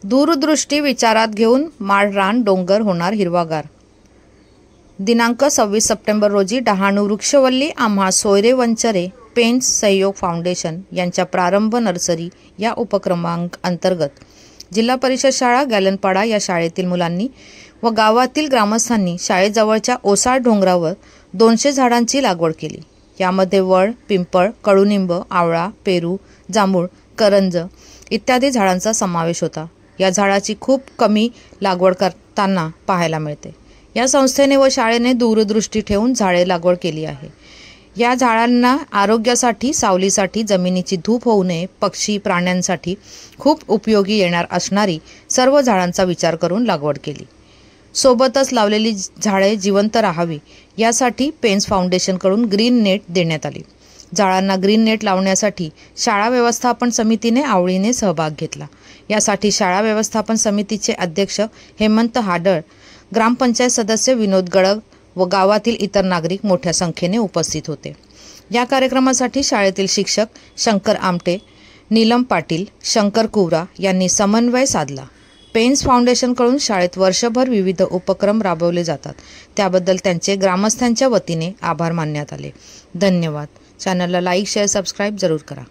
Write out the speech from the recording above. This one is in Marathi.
दूरदृष्टी विचारात घेऊन माळरान डोंगर होणार हिरवागार। दिनांक 26 सप्टेंबर रोजी डहाणू वृक्षवल्ली आम्हा सोयरे वंचरे पेन्स सहयोग फाउंडेशन यांच्या प्रारंभ नर्सरी या उपक्रमांतर्गत जिल्हा परिषद शाळा गॅलनपाडा या शाळेतील मुलांनी व गावातील ग्रामस्थांनी शाळेजवळच्या ओसाड डोंगरावर 200 झाडांची लागवड केली। यामध्ये वड, पिंपळ, कडुनिंब, आवळा, पेरू, जांभूळ, करंज इत्यादी झाडांचा समावेश होता। या झाडाची खूप कमी लागवड करताना पाहायला मिळते। या संस्थेने व शाळेने दूरदृष्टी ठेवून झाडे लागवड केली आहे। या झाडांना आरोग्यासाठी, सावलीसाठी, जमिनीची धूप होऊ नये, पक्षी प्राण्यांसाठी खूप उपयोगी येणार असणारी सर्व झाडांचा विचार करून लागवड केली। सोबतच लावलेली झाडे जिवंत राहावी यासाठी पेन्स फाउंडेशनकडून ग्रीन नेट देण्यात आली। झाडांना ग्रीन नेट लावण्यासाठी शाळा व्यवस्थापन समितीने आवडीने सहभाग घेतला। यासाठी शाळा व्यवस्थापन समितीचे अध्यक्ष हेमंत हाडळ, ग्रामपंचायत सदस्य विनोद गडग व गावातील इतर नागरिक मोठ्या संख्येने उपस्थित होते। या कार्यक्रमासाठी शाळेतील शिक्षक शंकर आमटे, नीलम पाटील, शंकर कुवरा यांनी समन्वय साधला। पेन्स फाउंडेशनकडून शाळेत वर्षभर विविध उपक्रम राबवले जातात, त्याबद्दल त्यांचे ग्रामस्थांच्या वतीने आभार मानण्यात आले। धन्यवाद। चॅनलला लाईक, शेअर, सबस्क्राईब जरूर करा।